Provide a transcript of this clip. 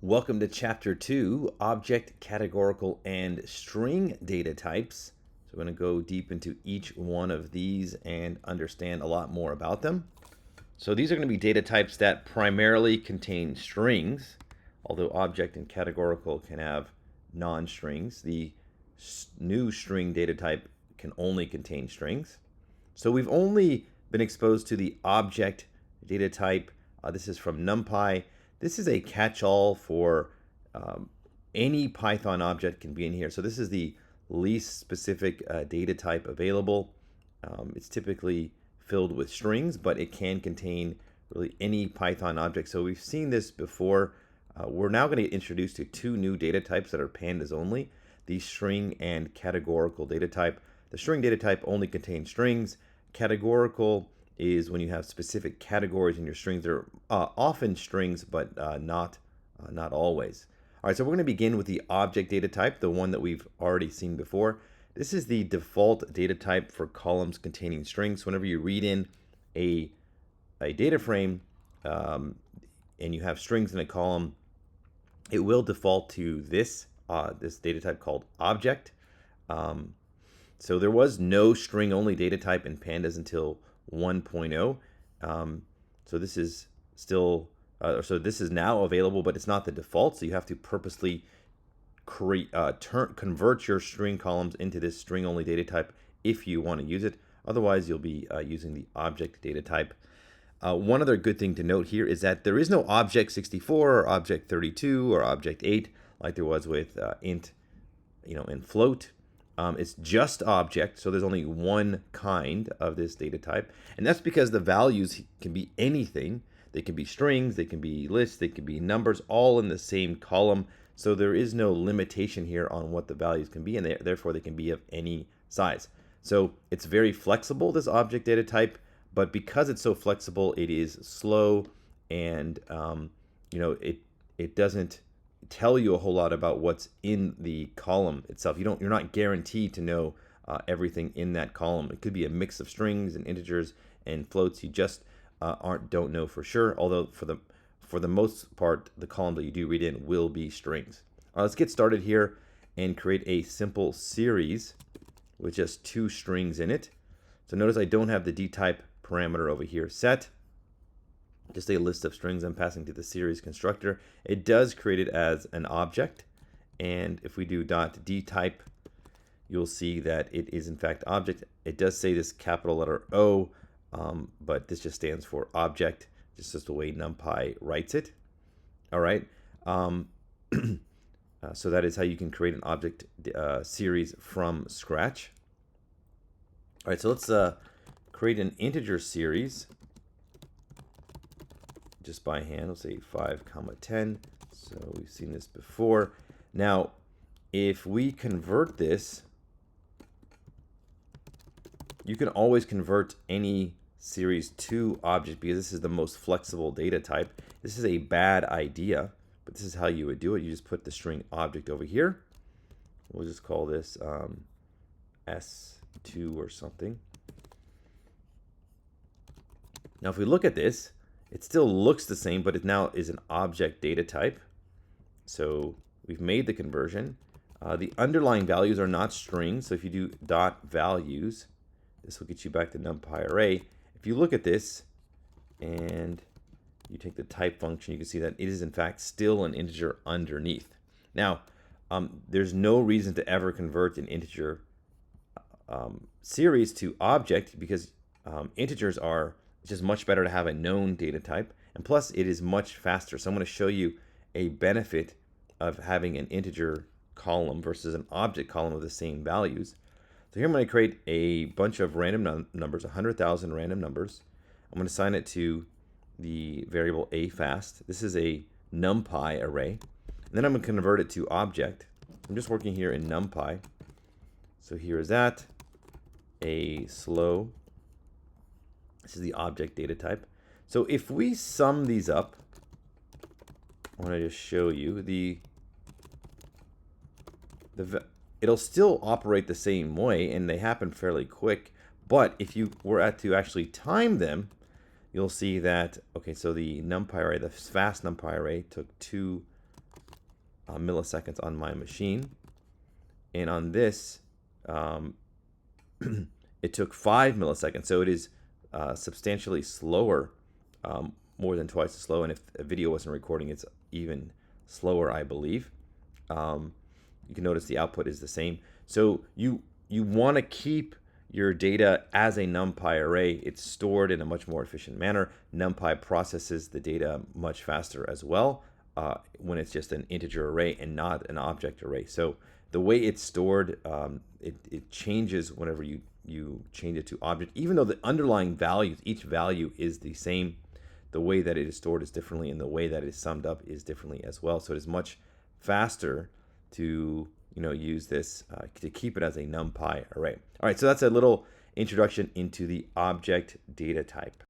Welcome to Chapter 2, Object, Categorical, and String Data Types. So we're going to go deep into each one of these and understand a lot more about them. So these are going to be data types that primarily contain strings, although object and categorical can have non-strings. The new string data type can only contain strings. So we've only been exposed to the object data type. This is from NumPy. This is a catch-all for any Python object can be in here. So this is the least specific data type available. It's typically filled with strings, but it can contain really any Python object. So we've seen this before. We're now going to get introduced to two new data types that are pandas only, the string and categorical data type. The string data type only contains strings. Categorical is when you have specific categories in your strings. They're often strings, but not always. All right, so we're going to begin with the object data type, the one that we've already seen before. This is the default data type for columns containing strings. Whenever you read in a data frame and you have strings in a column, it will default to this data type called object. So there was no string-only data type in pandas until 1.0. So this is still, so this is now available, but it's not the default. So you have to purposely convert your string columns into this string-only data type if you want to use it. Otherwise, you'll be using the object data type. One other good thing to note here is that there is no object 64 or object 32 or object 8 like there was with int, and float. It's just object, so there's only one kind of this data type, and that's because the values can be anything. They can be strings, they can be lists, they can be numbers, all in the same column. So there is no limitation here on what the values can be, and therefore they can be of any size. So it's very flexible, this object data type, but because it's so flexible, it is slow, and it doesn't tell you a whole lot about what's in the column itself. You're not guaranteed to know everything in that column. It could be a mix of strings and integers and floats. You just don't know for sure. Although for the most part, the column that you do read in will be strings. Let's get started here and create a simple series with just two strings in it. So notice I don't have the dtype parameter over here set. Just a list of strings I'm passing to the series constructor. It does create it as an object, and if we do .dtype, you'll see that it is in fact object. It does say this capital letter O, but this just stands for object, just as the way NumPy writes it. All right, so that is how you can create an object series from scratch. All right, so let's create an integer series just by hand. We'll say 5, 10. So we've seen this before. Now, if we convert this, you can always convert any series to object because this is the most flexible data type. This is a bad idea, but this is how you would do it. You just put the string object over here. We'll just call this S2 or something. Now, if we look at this, it still looks the same, but it now is an object data type. So we've made the conversion. The underlying values are not strings. So if you do .values, this will get you back to NumPy array. If you look at this and you take the type function, you can see that it is in fact still an integer underneath. Now, there's no reason to ever convert an integer series to object because integers are just much better to have a known data type, and plus it is much faster. So I'm going to show you a benefit of having an integer column versus an object column of the same values. So here I'm going to create a bunch of random numbers, 100,000 random numbers. I'm going to assign it to the variable afast. This is a NumPy array. And then I'm going to convert it to object. I'm just working here in NumPy. So here is that, a slow. This is the object data type. So if we sum these up, I want to just show you it'll still operate the same way, and they happen fairly quick. But if you were to actually time them, you'll see that, okay, so the NumPy array, the fast NumPy array took 2 milliseconds on my machine. And on this, it took 5 milliseconds. So it is substantially slower, more than twice as slow. And if a video wasn't recording, it's even slower, I believe. You can notice the output is the same. So you want to keep your data as a NumPy array. It's stored in a much more efficient manner. NumPy processes the data much faster as well when it's just an integer array and not an object array. So the way it's stored, it changes whenever you change it to object. Even though the underlying values, each value is the same, the way that it is stored is differently, and the way that it is summed up is differently as well. So it is much faster to use this to keep it as a NumPy array. All right, so that's a little introduction into the object data type.